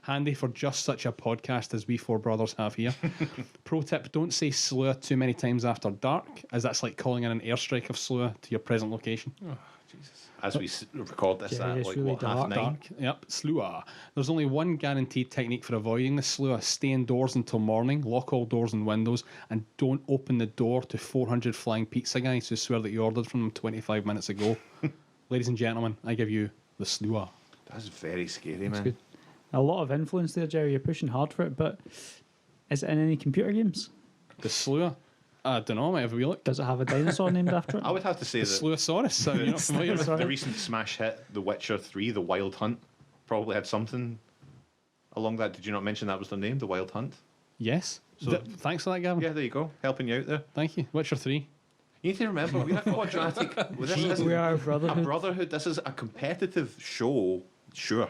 Handy for just such a podcast as we four brothers have here. Pro tip, don't say Slua too many times after dark, as that's like calling in an airstrike of Slua to your present location. Oh, Jesus. As we record this Yeah, at it's like really what, dark. 9:30? Dark. Yep, Slua. There's only one guaranteed technique for avoiding the Slua. Stay indoors until morning, lock all doors and windows, and don't open the door to 400 flying pizza guys who swear that you ordered from them 25 minutes ago. Ladies and gentlemen, I give you the Slua. That's very scary, man. good. A lot of influence there, Jerry. You're pushing hard for it, but is it in any computer games? The Slua? I don't know, I might have a wee look. Does it have a dinosaur named after it? I would have to say The that Sluasaurus. You're not familiar with the recent smash hit, The Witcher 3, The Wild Hunt, probably had something along that. Did you not mention that was their name, The Wild Hunt? Yes. So- Thanks for that, Gavin. Yeah, there you go. Helping you out there. Thank you. Witcher 3. You need to remember, we're a quadratic. This isn't We are a a brotherhood. brotherhood. This is a competitive show, sure.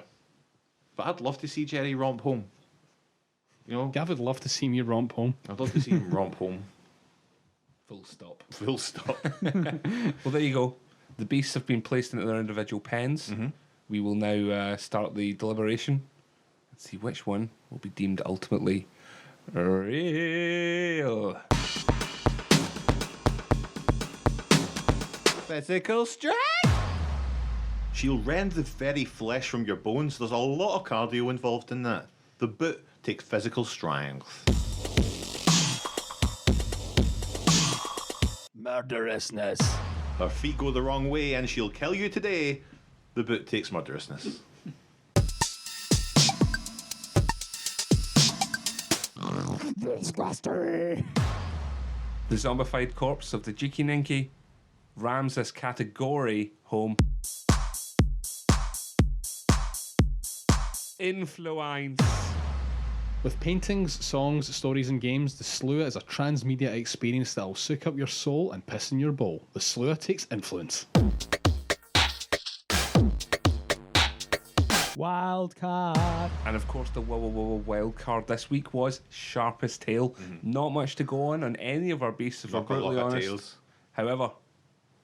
But I'd love to see Jerry romp home. You know, Gav would love to see me romp home. I'd love to see him romp home. Full stop. Full stop. Well, there you go. The beasts have been placed into their individual pens. Mm-hmm. We will now start the deliberation and see which one will be deemed ultimately real. Physical strength! She'll rend the very flesh from your bones. There's a lot of cardio involved in that. The boot takes physical strength. Murderousness. Her feet go the wrong way and she'll kill you today. The boot takes murderousness. Disgusting. The zombified corpse of the Jikininki rams this category home. Influence. With paintings, songs, stories, and games, the Slua is a transmedia experience that will soak up your soul and piss in your bowl. The Slua takes influence. Wild card. And of course, the wild card this week was Sharpest Tail. Not much to go on any of our beasts, if we're Not got a brutally lot of honest. tails. However,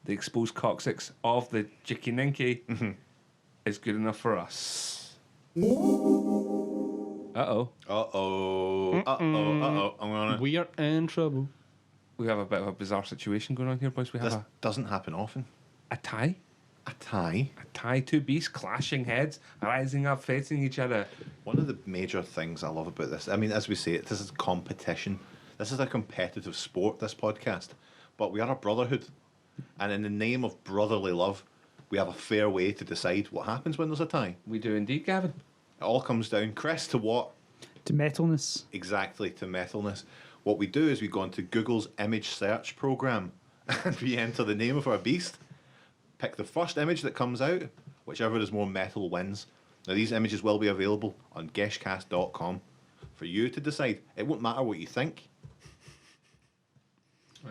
the exposed coccyx of the Jikininki is good enough for us. Uh-oh. Uh-oh. Uh-oh. Uh-oh. I'm gonna... We are in trouble. We have a bit of a bizarre situation going on here, boys. We have This doesn't happen often. a tie. A tie. A tie, two beasts clashing heads, rising up, facing each other. One of the major things I love about this, I mean, as we say, this is competition. This is a competitive sport, this podcast. But we are a brotherhood. And in the name of brotherly love, we have a fair way to decide what happens when there's a tie. We do indeed, Gavin. It all comes down, Chris, to what? To metalness. Exactly, to metalness. What we do is we go into Google's image search program and we enter the name of our beast, pick the first image that comes out, whichever is more metal wins. Now, these images will be available on geshcast.com for you to decide. It won't matter what you think,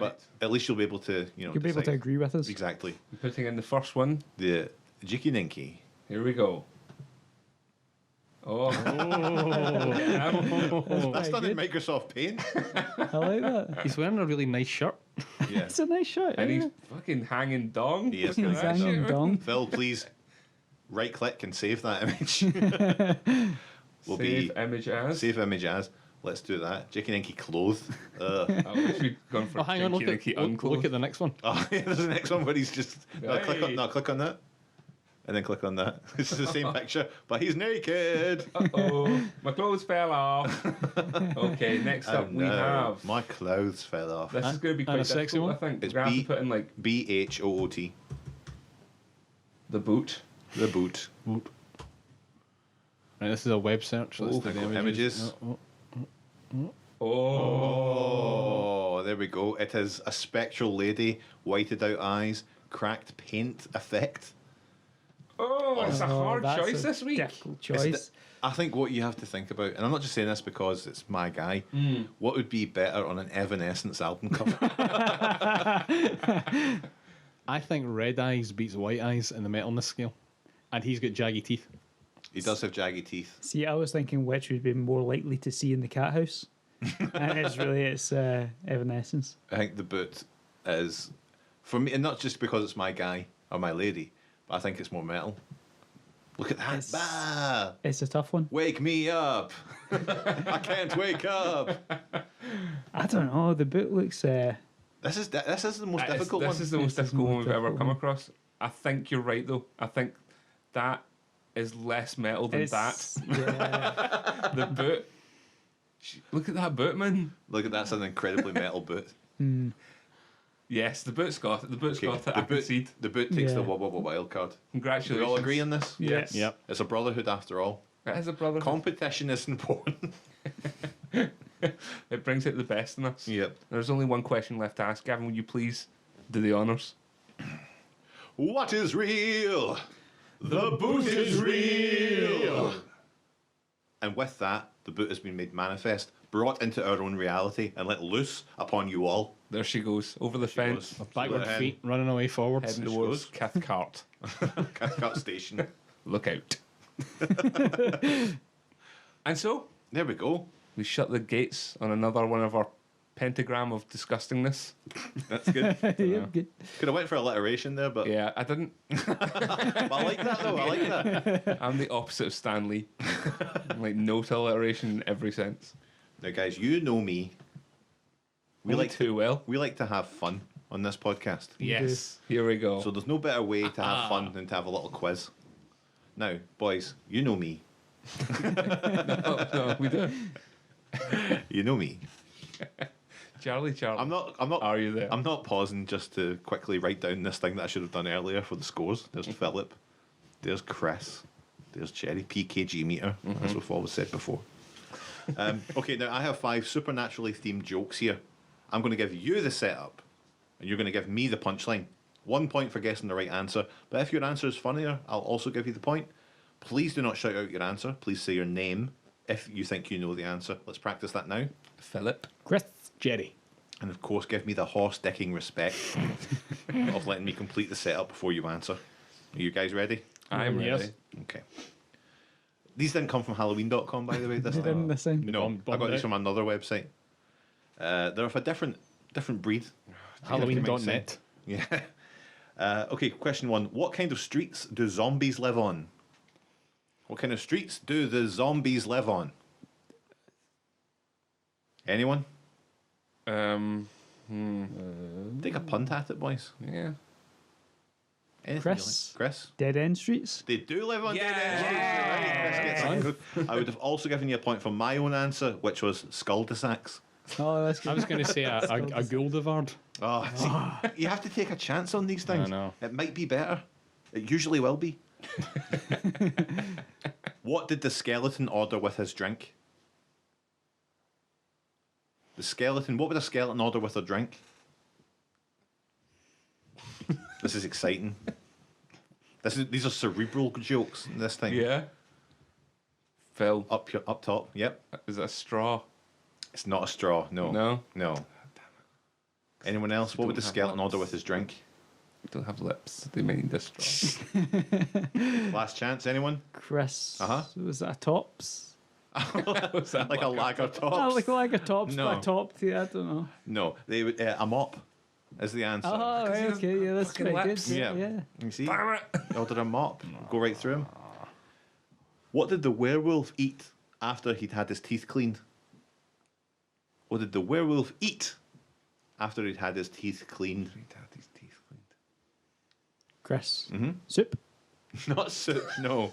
but at least you'll be able to, You'll be able to decide. agree with us. Exactly. I'm putting in the first one. The Jikininki. Here we go. Oh. That's done in good. Microsoft Paint. I like that. He's wearing a really nice shirt. Yeah. It's a nice shot. And eh? he's fucking hanging dong. He is Look at He's that hanging shit. dong. Phil, please right click and save that image. Will Save be image as. save image as. Let's do that. Jikininki clothed. I wish we'd gone for Oh, hang on, look at, Jikininki look unclothed. at the next one. Oh, yeah, there's the next one where he's just Hey. click on that, and then click on that. It's the same picture, but he's naked. Uh-oh, my clothes fell off. Okay, next Oh, up we no, have. my clothes fell off. This is going to be And quite a sexy difficult, one? I think. It's We're going to B- have to put in like BHOOT. the boot. The boot. Right, this is a web search. Let's Oh, do the click on images. Oh. Oh, there we go. It is a spectral lady, whited out eyes, cracked paint effect. Oh, it's a Oh, hard that's choice a this week. difficult It's choice. I think what you have to think about, and I'm not just saying this because it's my guy, what would be better on an Evanescence album cover? I think red eyes beats white eyes in the metalness scale. And he's got jaggy teeth. He does have jaggy teeth. See, I was thinking which would be more likely to see in the cat house. And it's Evanescence. I think the boot is, for me, and not just because it's my guy or my lady, but I think it's more metal. Look at that. It's- Bah! It's a tough one. Wake me up. I can't wake up. I don't know. The boot looks. This is the most difficult This one. is the most This is the difficult one most we've ever difficult come one. across. I think you're right, though. I think that is less metal than that. Yeah. The boot. Look at that boot, man. Look at that's an incredibly metal boot. Yes, the boot's got it. The boot's got it. I concede. the boot takes the Yeah. Wubba Wubba wild card. Do Congratulations. we all agree on this? Yes. Yep. It's a brotherhood after all. That is a brother. Competition is important. It brings out the best in us. Yep. There's only one question left to ask. Gavin, will you please do the honours? What is real? The boot is real. And with that, the boot has been made manifest, brought into our own reality, and let loose upon you all. There she goes. Over the fence. goes. Backward Ahead. feet running away forwards. Heading There she towards goes. Cathcart. Cathcart Station. Look out. And so, There we go. we shut the gates on another one of our pentagram of disgustingness. That's good. Yep, good. Could have went for alliteration there, but Yeah, I didn't. but I like that though. I like that. I'm the opposite of Stan Lee. Like, no to alliteration in every sense. Now, guys, you know me. We Only like too well. We like to have fun on this podcast. Yes. Here we go. So there's no better way to have fun than to have a little quiz. Now, boys, you know me. no, we do. You know me. Charlie. I'm not. Are you there? I'm not pausing just to quickly write down this thing that I should have done earlier for the scores. There's Philip. There's Chris. There's Jerry. PKG meter, as we've always said before. Okay, now I have 5 supernaturally themed jokes here. I'm going to give you the setup, and you're going to give me the punchline. 1 point for guessing the right answer, but if your answer is funnier, I'll also give you the point. Please do not shout out your answer. Please say your name if you think you know the answer. Let's practice that now. Philip. Chris. Jerry. And of course, give me the horse-dicking respect of letting me complete the setup before you answer. Are you guys ready? I'm ready. Yes. Okay. These didn't come from Halloween.com, by the way. This You didn't this time? No, Bomb- I got these out. from another website. They're of a different breed. Halloween.net. Yeah. Okay, question 1. What kind of streets do zombies live on? What kind of streets do the zombies live on? Anyone? Take a punt at it, boys. Yeah. Anything Chris? you like? Chris? Dead end streets. They do live on dead end streets. Yeah. You're right. Chris gets a good. I would have also given you a point for my own answer, which was Skuldesacs. Oh, that's good. I was going to say a Guldevard. Oh, see, you have to take a chance on these things. I know. It might be better. It usually will be. What did the skeleton order with his drink? The skeleton. What would a skeleton order with a drink? This is exciting. These are cerebral jokes this time. Yeah. Phil. Up top. Yep. Is that a straw? It's not a straw. No. No? No. Anyone else? What would the Don't have skeleton lips. order with his drink? We don't have lips. They may need a straw. Last chance. Anyone? Chris. Uh-huh. Was that a tops? Was that Like a lager Oh, top? like a tops, No. but a top. Yeah, I don't know. No. They would. A mop is the answer. Oh, he right, has okay, yeah, that's fucking pretty lips. good. Yeah. Yeah. You see? Damn it! Order a mop. Go right through him. What did the werewolf eat after he'd had his teeth cleaned? What did the werewolf eat after he'd had his teeth cleaned? He'd had his teeth cleaned. Chris. Mm-hmm. Soup. Not soup, no.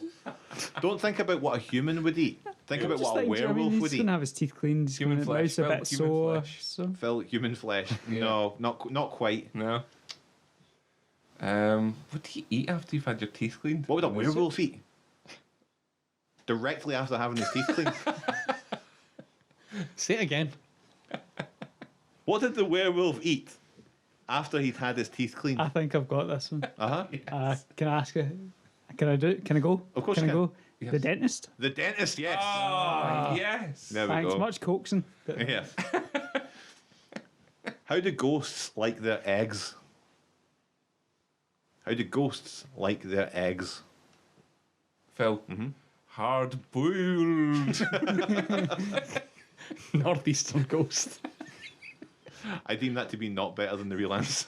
Don't think about what a human would eat. Think about Just what a think, werewolf he's would going eat. to have his teeth cleaned. He's Human going to flesh, mouth's a Phil, bit human sore. flesh. So. Phil, human flesh. Yeah. No, not quite. No. What do you eat after you've had your teeth cleaned? What would a Was it? werewolf eat? Directly after having his teeth cleaned. Say it again. What did the werewolf eat after he'd had his teeth cleaned? I think I've got this one. Uh-huh. Can I ask you? Can I do it? Can I go? Of course can you I can. go? Yes. The dentist. The dentist, yes. Oh, yes. There we Thanks go. much, coaxing. Yeah. How do ghosts like their eggs? How do ghosts like their eggs? Phil. Hard boiled. Northeastern ghost. I deem that to be not better than the real answer.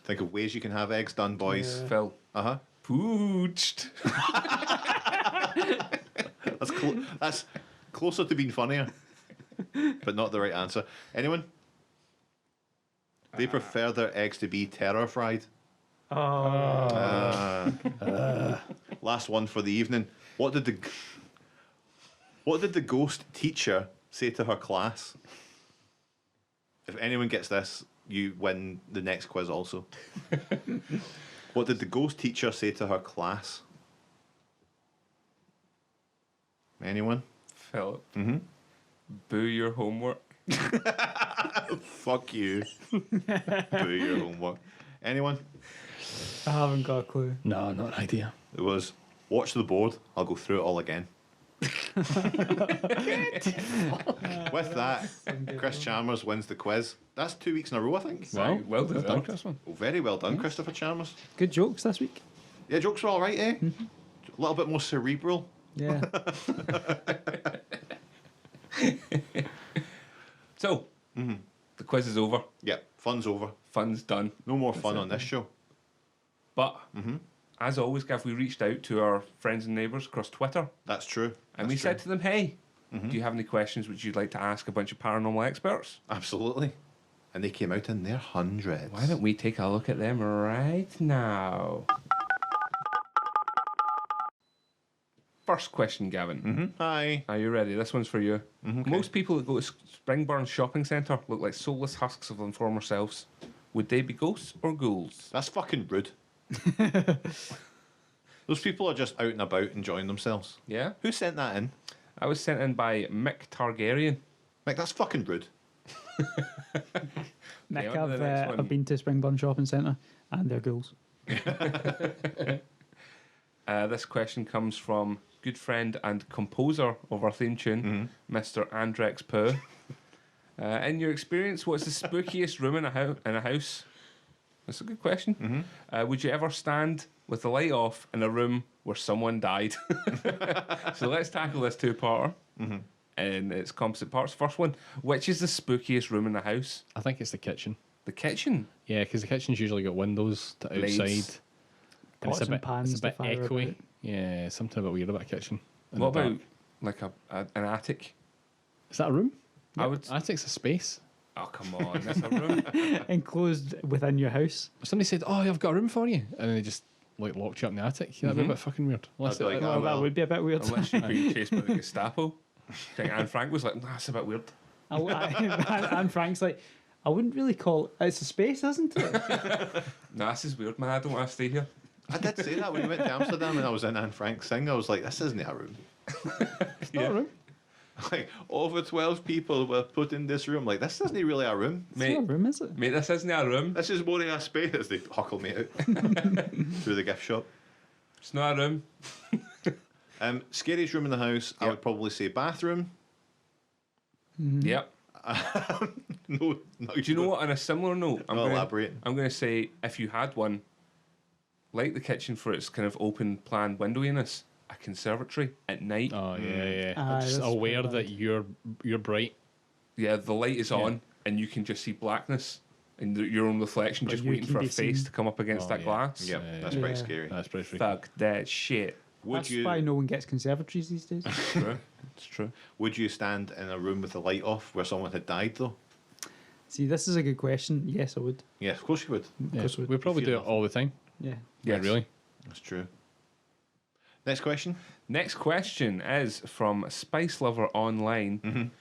Think of ways you can have eggs done, boys. Yeah. Phil. Uh-huh. Pooched. That's closer to being funnier, but not the right answer. Anyone? They prefer their eggs to be terror fried. Oh. Last one for the evening. What did the ghost teacher say to her class? If anyone gets this, you win the next quiz also. What did the ghost teacher say to her class? Anyone? Philip. Mm-hmm. Boo your homework. Fuck you. Do your homework. Anyone? I haven't got a clue. No, not an idea. It was, watch the board, I'll go through it all again. With that, Chris Chalmers wins the quiz. That's 2 weeks in a row, I think. Well, well done. done, Chris. Oh, very well done, Christopher Chalmers. Good jokes this week. Yeah, jokes were all right, eh? A little bit more cerebral. Yeah. So, the quiz is over. Yeah, fun's over. Fun's done. No more fun on this show. But, as always, Gav, we reached out to our friends and neighbours across Twitter. That's true. And we said to them, hey, do you have any questions which you'd like to ask a bunch of paranormal experts? Absolutely. And they came out in their hundreds. Why don't we take a look at them right now? First question, Gavin. Hi. Are you ready? This one's for you. Most people that go to Springburn Shopping Centre look like soulless husks of their former selves. Would they be ghosts or ghouls? That's fucking rude. Those people are just out and about enjoying themselves. Yeah? Who sent that in? I was sent in by Mick Targaryen. Like, that's fucking rude. Nick, on to the next one. I've been to Springburn Shopping Centre and they're ghouls. This question comes from good friend and composer of our theme tune, Mr. Andrex Pooh. In your experience, what's the spookiest room in a house? That's a good question. Would you ever stand with the light off in a room where someone died? So let's tackle this two-parter. And it's composite parts. First one, which is the spookiest room in the house? I think it's the kitchen. The kitchen. Yeah, because the kitchen's usually got windows to Blades. outside. And Pots and pans it's a bit to fire echoey. about. Yeah, something a bit weird about a kitchen. in What the about dark. like an attic? Is that a room? I would. Attic's a space. Oh come on, that's a room. Enclosed within your house. Somebody said, "Oh, I've got a room for you," and then they just like locked you up in the attic. That'd be a bit fucking weird. Unless I'd be it- like, Well, well. that would be a bit weird. Unless you're being chased by the Gestapo. I think Anne Frank was like, nah, that's a bit weird. And Frank's like, I wouldn't really call it's a space, isn't it? Nah, this is weird, man. I don't want to stay here. I did say that when we went to Amsterdam and I was in Anne Frank's thing. I was like, this isn't a room. It's not a room. Like, over 12 people were put in this room. Like, this isn't really a room. It's not a room, is it? Mate, this isn't a room. This is more than a space. As they huckle me out through the gift shop. It's not a room. Scariest room in the house, I Yep. would probably say bathroom. Yep. No, Do you know what? On a similar note, I'll elaborate. I'm going to say if you had one, like the kitchen for its kind of open plan windowiness, a conservatory at night. Oh yeah. Aye, Just that's aware pretty that you're bright. Yeah, the light is on and you can just see blackness and your own reflection, But just you waiting can for a be face seen. to come up against Oh, that yeah. glass. Yeah, Yeah, that's yeah. pretty scary. That's pretty freaky. Fuck that shit. Would That's you why no one gets conservatories these days. It's true. It's true. would you stand in a room with the light off where someone had died though? See, this is a good question. Yes, I would. Yes, of course you would. Of Yeah, course I would. we probably feel do it all the time. Yeah. Yeah, Yes. really. That's true. Next question. Next question is from Spice Lover Online,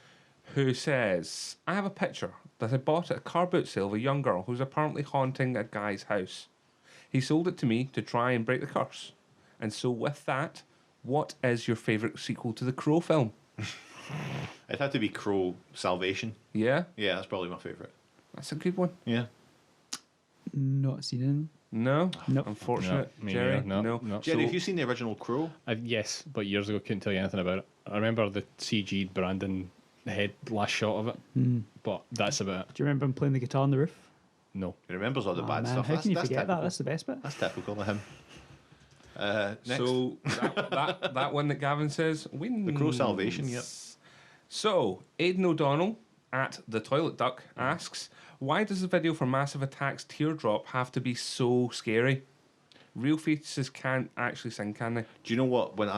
who says, I have a picture that I bought at a car boot sale of a young girl who's apparently haunting a guy's house. He sold it to me to try and break the curse. And so with that, what is your favourite sequel to the Crow film? It had to be Crow Salvation. Yeah? Yeah, that's probably my favourite. That's a good one. Yeah. Not seen him. No? Nope. Unfortunate. No, me Jerry? neither. No. Jerry, So- have you seen the original Crow? Yes, but years ago couldn't tell you anything about it. I remember the CG Brandon head last shot of it, but that's about it. Do you remember him playing the guitar on the roof? No. He remembers all the Oh, bad man, stuff. how That's, can you that's forget typical. that? That's the best bit. That's typical of him. Next. So that one that Gavin says wins. The Crow Salvation, yep. So Aidan O'Donnell at the Toilet Duck asks, why does the video for Massive Attack's Teardrop have to be so scary? Real fetuses can't actually sing, can they? Do you know what? When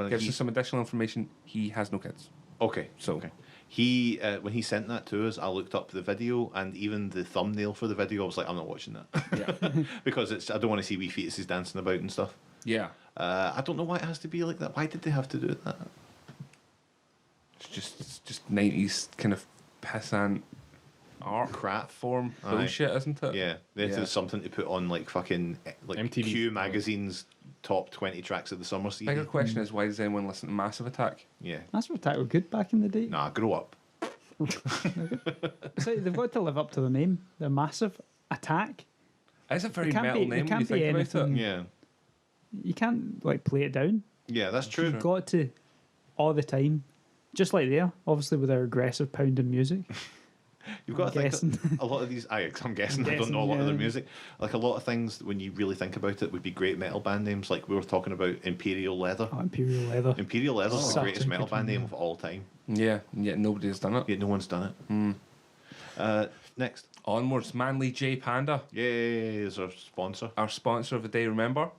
Gives us some additional information. He has no kids. Okay. So- okay. He when he sent that to us, I looked up the video and even the thumbnail for the video. I was like, I'm not watching that. Yeah. Because I don't want to see wee fetuses dancing about and stuff. Yeah. I don't know why it has to be like that. Why did they have to do that? It's just 90s kind of pissant art Crap. form Aye. bullshit, isn't it? Yeah, they had Yeah. something to put on like fucking like MTV. Q magazine's top 20 tracks of the summer season. Bigger question is, why does anyone listen to Massive Attack? Yeah. Massive Attack were good back in the day. Nah, grow up. So they've got to live up to the name. They're Massive Attack. It's a very It can't metal be- it name when can't you be think about anything. it. Yeah. You can't like play it down. Yeah, that's true. You've got to all the time. Just like there, obviously with their aggressive pounding music. You've got to I'm think guessing. a lot of these. I'm guessing. I don't know a lot of their yeah. music. Like a lot of things, when you really think about it, would be great metal band names. Like we were talking about Imperial Leather. Oh, Imperial Leather. Imperial Leather's the Such greatest a metal good band one, name yeah. of all time. Yeah, yet nobody has done it. Yet no one's done it. Next. Onwards, Manly J Panda, Yay, is our sponsor. our sponsor of the day, remember?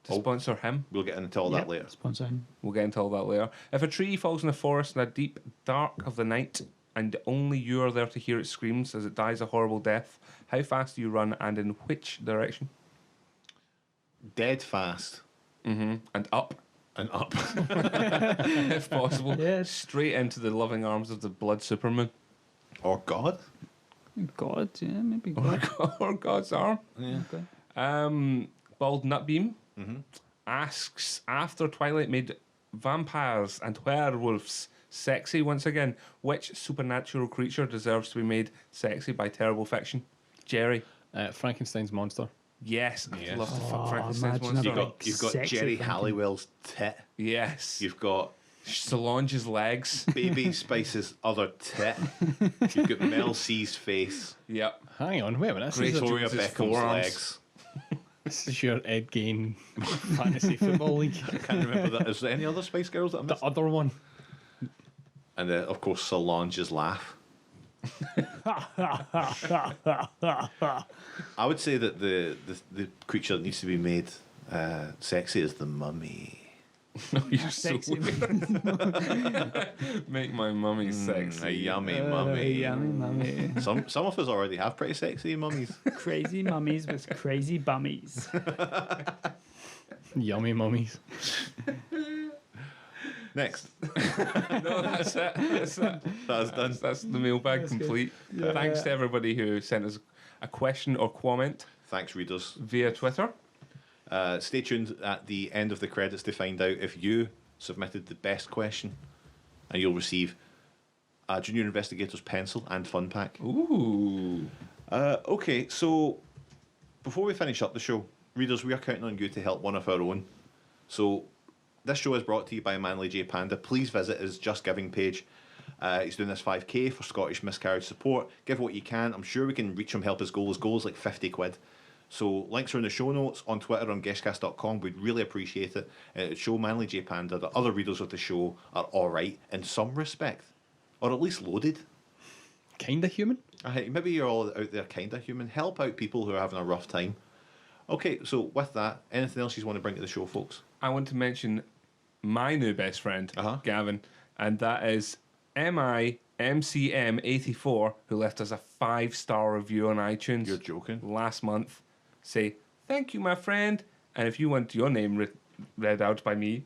To Oh. sponsor him. We'll get into all that Yep, later. sponsoring. We'll get into all that later. If a tree falls in the forest in the deep dark of the night and only you are there to hear its screams as it dies a horrible death, how fast do you run and in which direction? Dead fast And up, and up. if possible. Yes. Straight into the loving arms of the Blood Superman. Or God. God, yeah, maybe God. Or God's arm. Yeah. Okay. Bald Nutbeam asks, after Twilight made vampires and werewolves sexy once again, which supernatural creature deserves to be made sexy by terrible fiction? Jerry. Frankenstein's monster. Yes, I Yes. love the fuck Oh, Frankenstein's imagine monster. that. You've got Sexy Jerry Franken- Halliwell's tit. Yes. You've got Solange's legs. Baby Spice's other tit. You've got Mel C's face. Yep. Hang on, wait a minute. This Grace is, Victoria Jones's Beckham's forearms. legs. this is your Ed Gain fantasy football league. I can't remember that. Is there any other Spice Girls that I The missed? other one. And of course, Solange's laugh. I would say that the creature that needs to be made sexy is the mummy. You're so Sexy. weird. Make my mummy A sexy. yummy mummy. Yummy mummy. Some of us already have pretty sexy mummies. Crazy mummies with crazy bummies. Yummy mummies. Next, No, that's it. That's it. that's done. That's the mailbag That's good. complete. Yeah. Thanks to everybody who sent us a question or comment Thanks, readers. via Twitter. Stay tuned at the end of the credits to find out if you submitted the best question, and you'll receive a Junior Investigator's pencil and fun pack. Ooh. Okay, so before we finish up the show, readers, we are counting on you to help one of our own. So this show is brought to you by Manly J Panda. Please visit his Just Giving page. He's doing this 5k for Scottish miscarriage support. Give what you can. I'm sure we can reach him, help his goal. His goal is like 50 quid. So links are in the show notes, on Twitter, on geshcast.com. We'd really appreciate it. It would show Manly J Panda that other readers of the show are alright in some respect. Or at least loaded. Kinda human. Maybe you're all out there kind of human. Help out people who are having a rough time. Okay, so with that, anything else you want to bring to the show, folks? I want to mention my new best friend, Uh-huh. Gavin, and that is MIMCM84, who left us a 5-star review on iTunes You're joking. last month. Say, thank you, my friend. And if you want your name read out by me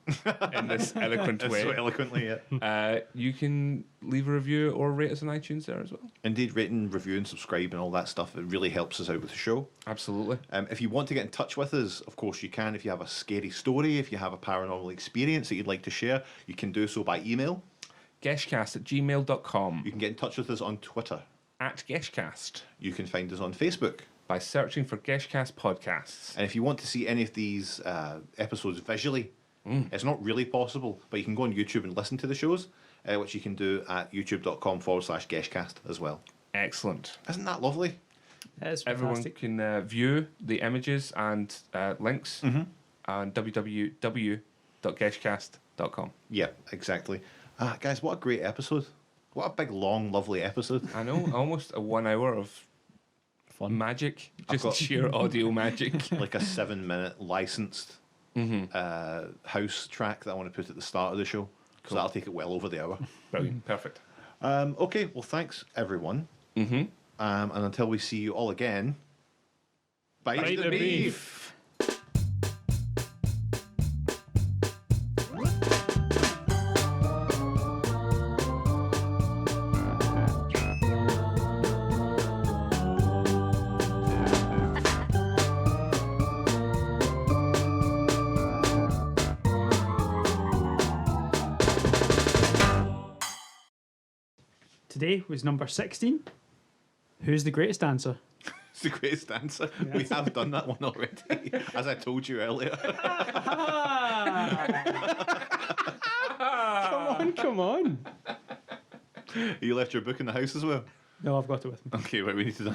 in this eloquent That's way, so eloquently, yeah. you can leave a review or rate us on iTunes there as well. Indeed, rate and review and subscribe and all that stuff. It really helps us out with the show. Absolutely. If you want to get in touch with us, of course you can. If you have a scary story, if you have a paranormal experience that you'd like to share, you can do so by email. geshcast@gmail.com. You can get in touch with us on Twitter. At Geshcast. You can find us on Facebook. By searching for Geshcast Podcasts. And if you want to see any of these episodes visually, it's not really possible, but you can go on YouTube and listen to the shows, which you can do at youtube.com/geshcast as well. Excellent. Isn't that lovely? That's Everyone fantastic. can view the images and links on www.geshcast.com. Yeah, exactly. Guys, what a great episode. What a big, long, lovely episode. I know, almost a 1 hour of Fun. magic, I've just got- sheer audio magic. Like a 7-minute licensed house track that I want to put at the start of the show. So that'll take it well over the hour. Brilliant, perfect. Okay, well, thanks, everyone. And until we see you all again, bite, the beef. Today was number 16. Who's the greatest dancer? It's the greatest answer. We have done that one already, as I told you earlier. Come on. You left your book in the house as well? No, I've got it with me. Okay, right, we need to do